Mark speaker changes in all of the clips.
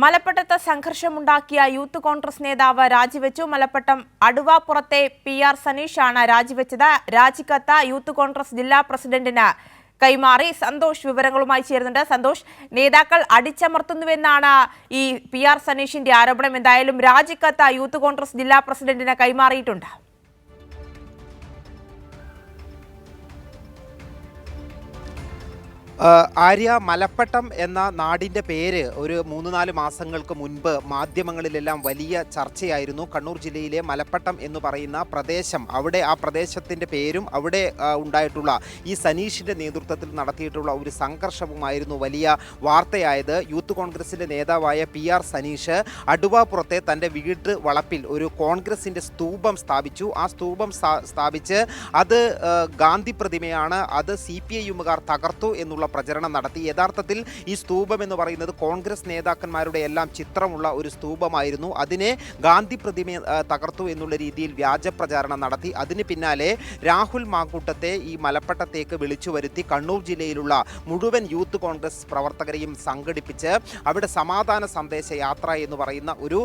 Speaker 1: മലപ്പട്ടത്ത് സംഘർഷമുണ്ടാക്കിയ youth Congress നേതാവ് രാജിവെച്ചു. Malappattam അടുവാപ്പുറത്തെ PR സനീഷാണ് രാജിവെച്ചത്. രാജിക്കത്ത് യൂത്ത് കോൺഗ്രസ് ജില്ലാ പ്രസിഡന്റിന് കൈമാറി. സന്തോഷ് വിവരങ്ങളുമായി ചേരുന്നുണ്ട്. സന്തോഷ്, നേതാക്കൾ അടിച്ചമർത്തുന്നുവെന്നാണ് ഈ PR സനീഷിന്റെ ആരോപണം. എന്തായാലും രാജിക്കത്ത് യൂത്ത് കോൺഗ്രസ് ജില്ലാ പ്രസിഡന്റിന് കൈമാറിയിട്ടുണ്ട്.
Speaker 2: ആര്യ, മലപ്പട്ടം എന്ന നാടിൻ്റെ പേര് ഒരു 3-4 മാസങ്ങൾക്ക് മുൻപ് മാധ്യമങ്ങളിലെല്ലാം വലിയ ചർച്ചയായിരുന്നു. കണ്ണൂർ ജില്ലയിലെ മലപ്പട്ടം എന്ന് പറയുന്ന പ്രദേശം, അവിടെ ആ പ്രദേശത്തിൻ്റെ പേരും അവിടെ ഉണ്ടായിട്ടുള്ള ഈ സനീഷിൻ്റെ നേതൃത്വത്തിൽ നടത്തിയിട്ടുള്ള ഒരു സംഘർഷവുമായിരുന്നു വലിയ വാർത്തയായത്. യൂത്ത് കോൺഗ്രസിൻ്റെ നേതാവായ PR സനീഷ് അടുവാപ്പുറത്തെ തൻ്റെ വീട്ട് വളപ്പിൽ ഒരു കോൺഗ്രസിൻ്റെ സ്തൂപം സ്ഥാപിച്ചു. ആ സ്തൂപം സ്ഥാപിച്ച് അത് ഗാന്ധി പ്രതിമയാണ്, അത് CPIയുകാർ തകർത്തു എന്നുള്ള പ്രചരണം നടത്തി. യഥാർത്ഥത്തിൽ ഈ സ്തൂപം എന്ന് പറയുന്നത് കോൺഗ്രസ് നേതാക്കന്മാരുടെ എല്ലാം ചിത്രമുള്ള ഒരു സ്തൂപമായിരുന്നു. അതിനെ ഗാന്ധി പ്രതിമ തകർത്തു എന്നുള്ള രീതിയിൽ വ്യാജ പ്രചാരണം നടത്തി. അതിന് പിന്നാലെ രാഹുൽ മാങ്കൂട്ടത്തെ ഈ മലപ്പട്ടത്തേക്ക് വിളിച്ചു വരുത്തി കണ്ണൂർ ജില്ലയിലുള്ള മുഴുവൻ യൂത്ത് കോൺഗ്രസ് പ്രവർത്തകരെയും സംഘടിപ്പിച്ച് അവിടെ സമാധാന സന്ദേശ യാത്ര എന്ന് പറയുന്ന ഒരു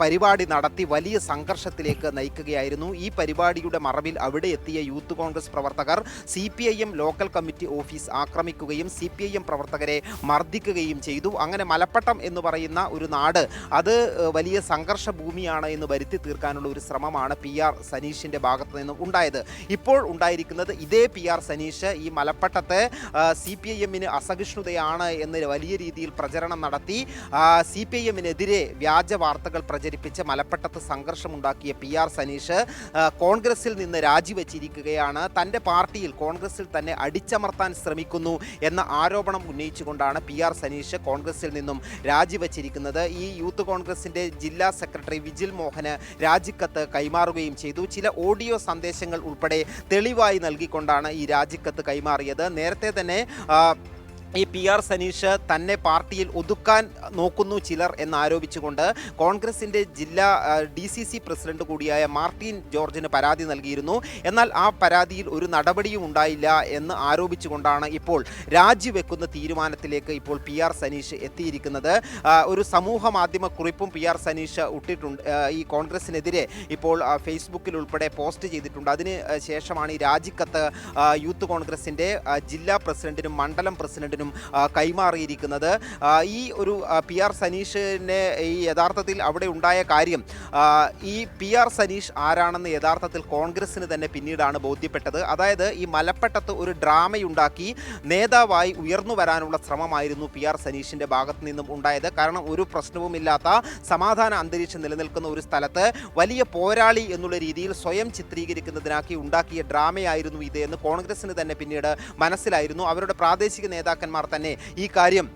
Speaker 2: പരിപാടി നടത്തി വലിയ സംഘർഷത്തിലേക്ക് നയിക്കുകയായിരുന്നു. ഈ പരിപാടിയുടെ മറവിൽ അവിടെ എത്തിയ യൂത്ത് കോൺഗ്രസ് പ്രവർത്തകർ CPIM ലോക്കൽ കമ്മിറ്റി ഓഫീസ് ആക്രമിക്കുകയും CPIM പ്രവർത്തകരെ മർദ്ദിക്കുകയും ചെയ്തു. അങ്ങനെ മലപ്പട്ടം എന്ന് പറയുന്ന ഒരു നാട് അത് വലിയ സംഘർഷ ഭൂമിയാണ് എന്ന് വരുത്തി തീർക്കാനുള്ള ഒരു ശ്രമമാണ് PR സനീഷിൻ്റെ ഭാഗത്ത് നിന്നും ഉണ്ടായത്. ഇപ്പോൾ ഉണ്ടായിരിക്കുന്നത് ഇതേ PR സനീഷ് ഈ മലപ്പട്ടത്തെ CPIMന് അസഹിഷ്ണുതയാണ് എന്ന് വലിയ രീതിയിൽ പ്രചരണം നടത്തി CPIMനെതിരെ വ്യാജ വാർത്തകൾ പ്രചരിപ്പിച്ച് മലപ്പട്ടത്ത് സംഘർഷമുണ്ടാക്കിയ PR സനീഷ് കോൺഗ്രസിൽ നിന്ന് രാജിവെച്ചിരിക്കുകയാണ്. തൻ്റെ പാർട്ടിയിൽ കോൺഗ്രസിൽ തന്നെ അടിച്ചമർത്താൻ ശ്രമിക്കുന്നു എന്ന ആരോപണം ഉന്നയിച്ചുകൊണ്ടാണ് PR സനീഷ് കോൺഗ്രസിൽ നിന്നും രാജിവെച്ചിരിക്കുന്നത്. ഈ യൂത്ത് കോൺഗ്രസിൻ്റെ ജില്ലാ സെക്രട്ടറി വിജിൽ മോഹന് രാജിക്കത്ത് കൈമാറുകയും ചെയ്തു. ചില ഓഡിയോ സന്ദേശങ്ങൾ ഉൾപ്പെടെ തെളിവായി നൽകിക്കൊണ്ടാണ് ഈ രാജിക്കത്ത് കൈമാറിയത്. നേരത്തെ തന്നെ ഈ PR സനീഷ് തന്നെ പാർട്ടിയിൽ ഒതുക്കാൻ നോക്കുന്നു ചിലർ എന്നാരോപിച്ചുകൊണ്ട് കോൺഗ്രസിൻ്റെ ജില്ലാ DCC പ്രസിഡന്റ് കൂടിയായ മാർട്ടിൻ ജോർജിന് പരാതി നൽകിയിരുന്നു. എന്നാൽ ആ പരാതിയിൽ ഒരു നടപടിയും ഉണ്ടായില്ല എന്ന് ആരോപിച്ചുകൊണ്ടാണ് ഇപ്പോൾ രാജിവെക്കുന്ന തീരുമാനത്തിലേക്ക് ഇപ്പോൾ PR സനീഷ് എത്തിയിരിക്കുന്നത്. ഒരു സമൂഹ മാധ്യമ കുറിപ്പും PR സനീഷ് ഇട്ടിട്ടുണ്ട്. ഈ കോൺഗ്രസിനെതിരെ ഇപ്പോൾ ഫേസ്ബുക്കിൽ ഉൾപ്പെടെ പോസ്റ്റ് ചെയ്തിട്ടുണ്ട്. അതിന് ശേഷമാണ് ഈ രാജിക്കത്ത് യൂത്ത് കോൺഗ്രസിൻ്റെ ജില്ലാ പ്രസിഡന്റിനും മണ്ഡലം പ്രസിഡന്റിനും കൈമാറിയിരിക്കുന്നത്. ഈ ഒരു PR സനീഷിനെ ഈ യഥാർത്ഥത്തിൽ അവിടെ ഉണ്ടായ കാര്യം, ഈ PR സനീഷ് ആരാണെന്ന് യഥാർത്ഥത്തിൽ കോൺഗ്രസിന് തന്നെ പിന്നീടാണ് ബോധ്യപ്പെട്ടത്. അതായത് ഈ മലപ്പട്ടത്ത് ഒരു ഡ്രാമയുണ്ടാക്കി നേതാവായി ഉയർന്നു വരാനുള്ള ശ്രമമായിരുന്നു PR സനീഷിൻ്റെ ഭാഗത്തു നിന്നും ഉണ്ടായത്. കാരണം ഒരു പ്രശ്നവുമില്ലാത്ത സമാധാന അന്തരീക്ഷം നിലനിൽക്കുന്ന ഒരു സ്ഥലത്ത് വലിയ പോരാളി എന്നുള്ള രീതിയിൽ സ്വയം ചിത്രീകരിക്കുന്നതിനാക്കി ഉണ്ടാക്കിയ ഡ്രാമയായിരുന്നു ഇത് എന്ന് കോൺഗ്രസിന് തന്നെ പിന്നീട് മനസ്സിലായിരുന്നു. അവരുടെ പ്രാദേശിക നേതാക്കന്മാർ തന്നെ ഈ കാര്യം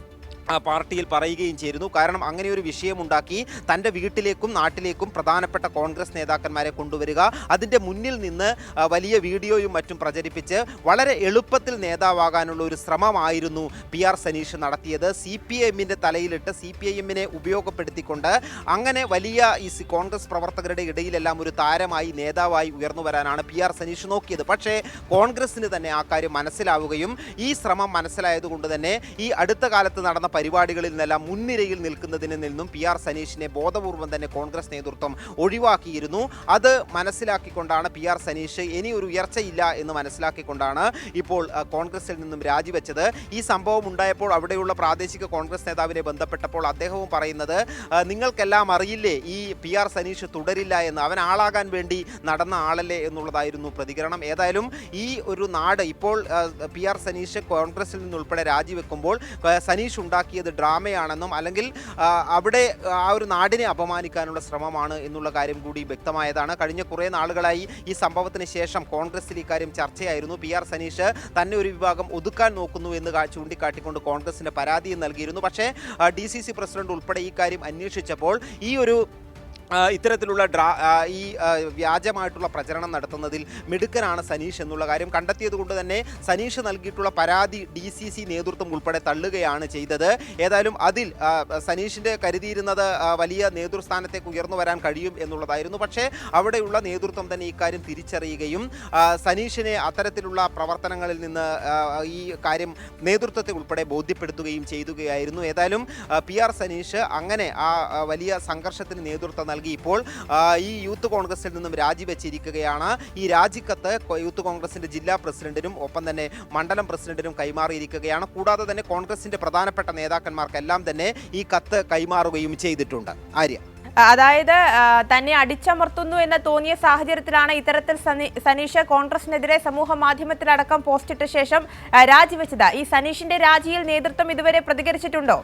Speaker 2: പാർട്ടിയിൽ പറയുകയും ചെയ്തിരുന്നു. കാരണം അങ്ങനെ ഒരു വിഷയമുണ്ടാക്കി തൻ്റെ വീട്ടിലേക്കും നാട്ടിലേക്കും പ്രധാനപ്പെട്ട കോൺഗ്രസ് നേതാക്കന്മാരെ കൊണ്ടുവരിക, അതിൻ്റെ മുന്നിൽ നിന്ന് വലിയ വീഡിയോയും മറ്റും പ്രചരിപ്പിച്ച് വളരെ എളുപ്പത്തിൽ നേതാവാകാനുള്ള ഒരു ശ്രമമായിരുന്നു PR സനീഷ് നടത്തിയത്. CPIMൻ്റെ തലയിലിട്ട് CPIMനെ ഉപയോഗപ്പെടുത്തിക്കൊണ്ട് അങ്ങനെ വലിയ ഈ കോൺഗ്രസ് പ്രവർത്തകരുടെ ഇടയിലെല്ലാം ഒരു താരമായി നേതാവായി ഉയർന്നു വരാനാണ് PR സനീഷ് നോക്കിയത്. പക്ഷേ കോൺഗ്രസിന് തന്നെ ആ കാര്യം മനസ്സിലാവുകയും ഈ ശ്രമം മനസ്സിലായതുകൊണ്ട് തന്നെ ഈ അടുത്ത കാലത്ത് നടന്ന പരിപാടികളിൽ നിന്നെല്ലാം മുൻനിരയിൽ നിൽക്കുന്നതിൽ നിന്നും PR സനീഷിനെ ബോധപൂർവം തന്നെ കോൺഗ്രസ് നേതൃത്വം ഒഴിവാക്കിയിരുന്നു. അത് മനസ്സിലാക്കിക്കൊണ്ടാണ് PR സനീഷ് ഇനി ഒരു ഉയർച്ചയില്ല എന്ന് മനസ്സിലാക്കിക്കൊണ്ടാണ് ഇപ്പോൾ കോൺഗ്രസിൽ നിന്നും രാജിവെച്ചത്. ഈ സംഭവം ഉണ്ടായപ്പോൾ അവിടെയുള്ള പ്രാദേശിക കോൺഗ്രസ് നേതാവിനെ ബന്ധപ്പെട്ടപ്പോൾ അദ്ദേഹവും പറയുന്നത്, നിങ്ങൾക്കെല്ലാം അറിയില്ലേ ഈ PR സനീഷ് തുടരില്ല എന്ന്, അവൻ ആളാകാൻ വേണ്ടി നടന്ന ആളല്ലേ എന്നുള്ളതായിരുന്നു പ്രതികരണം. ഏതായാലും ഈ ഒരു നാട് ഇപ്പോൾ PR സനീഷ് കോൺഗ്രസിൽ നിന്നുൾപ്പെടെ രാജിവെക്കുമ്പോൾ സനീഷ് ഉണ്ടാക്കിയത് ഡ്രാമയാണെന്നും അല്ലെങ്കിൽ അവിടെ ആ ഒരു നാടിനെ അപമാനിക്കാനുള്ള ശ്രമമാണ് എന്നുള്ള കാര്യം കൂടി വ്യക്തമായതാണ്. കഴിഞ്ഞ കുറേ നാളുകളായി ഈ സംഭവത്തിന് ശേഷം കോൺഗ്രസിൽ ഇക്കാര്യം ചർച്ചയായിരുന്നു. PR സനീഷ് തന്നെ ഒരു വിഭാഗം ഒതുക്കാൻ നോക്കുന്നു എന്ന് ചൂണ്ടിക്കാട്ടിക്കൊണ്ട് കോൺഗ്രസിന് പരാതിയും നൽകിയിരുന്നു. പക്ഷേ DCC പ്രസിഡന്റ് ഉൾപ്പെടെ ഈ കാര്യം അന്വേഷിച്ചപ്പോൾ ഈ ഒരു ഇത്തരത്തിലുള്ള വ്യാജമായിട്ടുള്ള പ്രചരണം നടത്തുന്നതിൽ മിടുക്കനാണ് സനീഷ് എന്നുള്ള കാര്യം കണ്ടെത്തിയത് കൊണ്ട് തന്നെ സനീഷ് നൽകിയിട്ടുള്ള പരാതി DCC നേതൃത്വം ഉൾപ്പെടെ തള്ളുകയാണ് ചെയ്തത്. ഏതായാലും അതിൽ സനീഷിൻ്റെ കരുതിയിരുന്നത് വലിയ നേതൃസ്ഥാനത്തേക്ക് ഉയർന്നു വരാൻ കഴിയും എന്നുള്ളതായിരുന്നു. പക്ഷേ അവിടെയുള്ള നേതൃത്വം തന്നെ ഇക്കാര്യം തിരിച്ചറിയുകയും സനീഷിനെ അത്തരത്തിലുള്ള പ്രവർത്തനങ്ങളിൽ നിന്ന് ഈ കാര്യം നേതൃത്വത്തെ ഉൾപ്പെടെ ബോധ്യപ്പെടുത്തുകയും ചെയ്യുകയായിരുന്നു. ഏതായാലും PR സനീഷ് അങ്ങനെ ആ വലിയ സംഘർഷത്തിന് നേതൃത്വം നൽകി ഇപ്പോൾ ഈ യൂത്ത് കോൺഗ്രസിൽ നിന്നും രാജിവെച്ചിരിക്കുകയാണ്. ഈ രാജിക്കത്ത് യൂത്ത് കോൺഗ്രസിന്റെ ജില്ലാ പ്രസിഡന്റിനും ഒപ്പം തന്നെ മണ്ഡലം പ്രസിഡന്റിനും കൈമാറിയിരിക്കുകയാണ്. കൂടാതെ തന്നെ കോൺഗ്രസിന്റെ പ്രധാനപ്പെട്ട നേതാക്കന്മാർക്കെല്ലാം തന്നെ ഈ കത്ത് കൈമാറുകയും ചെയ്തിട്ടുണ്ട്. ആര്യ,
Speaker 1: അതായത് തന്നെ അടിച്ചമർത്തുന്നു എന്ന് തോന്നിയ സാഹചര്യത്തിലാണ് ഇത്തരത്തിൽ സനീഷ് കോൺഗ്രസിനെതിരെ സമൂഹ മാധ്യമത്തിലടക്കം പോസ്റ്റിട്ട ശേഷം രാജിവെച്ചത്. ഈ സനീഷിന്റെ രാജിയിൽ നേതൃത്വം ഇതുവരെ പ്രതികരിച്ചിട്ടുണ്ടോ?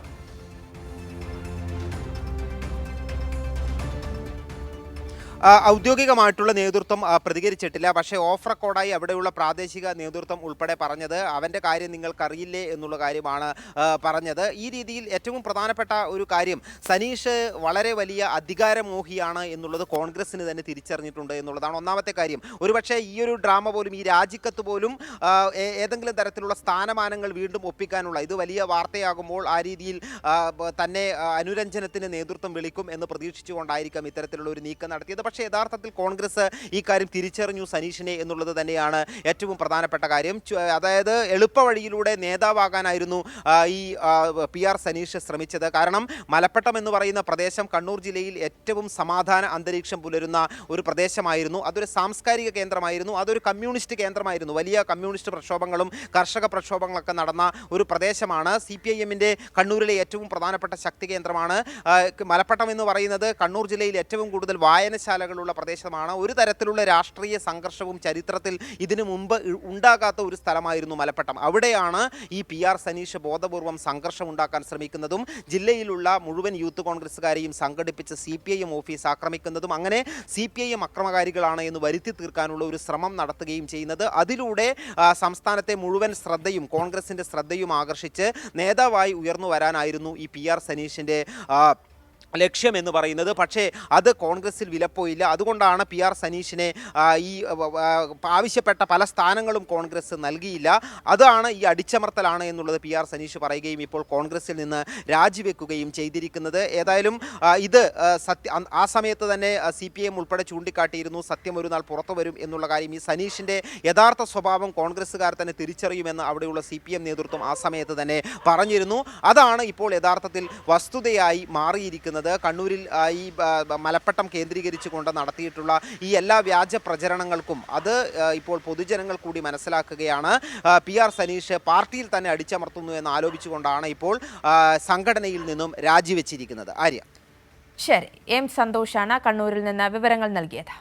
Speaker 2: ഔദ്യോഗികമായിട്ടുള്ള നേതൃത്വം പ്രതികരിച്ചിട്ടില്ല. പക്ഷേ ഓഫ് റെക്കോർഡായി അവിടെയുള്ള പ്രാദേശിക നേതൃത്വം ഉൾപ്പെടെ പറഞ്ഞത് അവൻ്റെ കാര്യം നിങ്ങൾക്കറിയില്ലേ എന്നുള്ള കാര്യമാണ് പറഞ്ഞത്. ഈ രീതിയിൽ ഏറ്റവും പ്രധാനപ്പെട്ട ഒരു കാര്യം സനീഷ് വളരെ വലിയ അധികാരമോഹിയാണ് എന്നുള്ളത് കോൺഗ്രസ്സിന് തന്നെ തിരിച്ചറിഞ്ഞിട്ടുണ്ട് എന്നുള്ളതാണ് ഒന്നാമത്തെ കാര്യം. ഒരുപക്ഷെ ഈ ഒരു ഡ്രാമ പോലും ഈ രാജിക്കത്ത് പോലും ഏതെങ്കിലും തരത്തിലുള്ള സ്ഥാനമാനങ്ങൾ വീണ്ടും ഒപ്പിക്കാനുള്ള ഇത് വലിയ വാർത്തയാകുമ്പോൾ ആ രീതിയിൽ തന്നെ അനുരഞ്ജനത്തിന് നേതൃത്വം വിളിക്കും എന്ന് പ്രതീക്ഷിച്ചുകൊണ്ടായിരിക്കാം ഇത്തരത്തിലുള്ള ഒരു നീക്കം നടത്തിയത്. പക്ഷേ യഥാർത്ഥത്തിൽ കോൺഗ്രസ് ഈ കാര്യം തിരിച്ചറിഞ്ഞു സനീഷിനെ എന്നുള്ളത് തന്നെയാണ് ഏറ്റവും പ്രധാനപ്പെട്ട കാര്യം. അതായത് എളുപ്പവഴിയിലൂടെ നേതാവാകാനായിരുന്നു ഈ PR സനീഷ് ശ്രമിച്ചത്. കാരണം മലപ്പട്ടം എന്ന് പറയുന്ന പ്രദേശം കണ്ണൂർ ജില്ലയിൽ ഏറ്റവും സമാധാന അന്തരീക്ഷം പുലരുന്ന ഒരു പ്രദേശമായിരുന്നു. അതൊരു സാംസ്കാരിക കേന്ദ്രമായിരുന്നു, അതൊരു കമ്മ്യൂണിസ്റ്റ് കേന്ദ്രമായിരുന്നു. വലിയ കമ്മ്യൂണിസ്റ്റ് പ്രക്ഷോഭങ്ങളും കർഷക പ്രക്ഷോഭങ്ങളൊക്കെ നടന്ന ഒരു പ്രദേശമാണ്. CPIM-ൻ്റെ കണ്ണൂരിലെ ഏറ്റവും പ്രധാനപ്പെട്ട ശക്തി കേന്ദ്രമാണ് മലപ്പട്ടം എന്ന് പറയുന്നത്. കണ്ണൂർ ജില്ലയിൽ ഏറ്റവും കൂടുതൽ വായനശാലകളുള്ള പ്രദേശമാണ്. ഒരു തരത്തിലുള്ള രാഷ്ട്രീയ സംഘർഷവും ചരിത്രത്തിൽ ഇതിനു മുമ്പ് ഉണ്ടാകാത്ത ഒരു സ്ഥലമായിരുന്നു മലപ്പട്ടം. അവിടെയാണ് ഈ PR സനീഷ് ബോധപൂർവം സംഘർഷം ഉണ്ടാക്കാൻ ശ്രമിക്കുന്നതും ജില്ലയിലുള്ള മുഴുവൻ യൂത്ത് കോൺഗ്രസ്സുകാരെയും സംഘടിപ്പിച്ച് CPIM ഓഫീസ് ആക്രമിക്കുന്നതും അങ്ങനെ CPIM അക്രമകാരികളാണ് എന്ന് വരുത്തി തീർക്കാനുള്ള ഒരു ശ്രമം നടത്തുകയും ചെയ്യുന്നത്. അതിലൂടെ സംസ്ഥാനത്തെ മുഴുവൻ ശ്രദ്ധയും കോൺഗ്രസിൻ്റെ ശ്രദ്ധയും ആകർഷിച്ച് നേതാവായി ഉയർന്നു വരാനായിരുന്നു ഈ PR സനീഷിൻ്റെ ലക്ഷ്യം എന്ന് പറയുന്നത്. പക്ഷേ അത് കോൺഗ്രസിൽ വിലപ്പോയില്ല. അതുകൊണ്ടാണ് PR സനീഷിനെ ഈ ആവശ്യപ്പെട്ട പല സ്ഥാനങ്ങളും കോൺഗ്രസ് നൽകിയില്ല. അതാണ് ഈ അടിച്ചമർത്തലാണ് എന്നുള്ളത് PR സനീഷ് പറയുകയും ഇപ്പോൾ കോൺഗ്രസിൽ നിന്ന് രാജിവെക്കുകയും ചെയ്തിരിക്കുന്നത്. ഏതായാലും ഇത് ആ സമയത്ത് തന്നെ CPIM ഉൾപ്പെടെ ചൂണ്ടിക്കാട്ടിയിരുന്നു സത്യം ഒരു നാൾ പുറത്തു വരും എന്നുള്ള കാര്യം. ഈ സനീഷിൻ്റെ യഥാർത്ഥ സ്വഭാവം കോൺഗ്രസ്സുകാർ തന്നെ തിരിച്ചറിയുമെന്ന് അവിടെയുള്ള CPIM നേതൃത്വം ആ സമയത്ത് തന്നെ പറഞ്ഞിരുന്നു. അതാണ് ഇപ്പോൾ യഥാർത്ഥത്തിൽ വസ്തുതയായി മാറിയിരിക്കുന്നത്. കണ്ണൂരിൽ ഈ മലപ്പട്ടം കേന്ദ്രീകരിച്ചുകൊണ്ട് നടത്തിയിട്ടുള്ള ഈ എല്ലാ വ്യാജ പ്രചരണങ്ങൾക്കും അത് ഇപ്പോൾ പൊതുജനങ്ങൾ കൂടി മനസ്സിലാക്കുകയാണ്. PR സനീഷ് പാർട്ടിയിൽ തന്നെ അടിച്ചമർത്തുന്നു എന്ന് ആരോപിച്ചുകൊണ്ടാണ് ഇപ്പോൾ സംഘടനയിൽ നിന്നും രാജിവെച്ചിരിക്കുന്നത്. ആര്യ,
Speaker 1: ശരി, M സന്തോഷാണ് കണ്ണൂരിൽ നിന്ന് വിവരങ്ങൾ നൽകിയത്.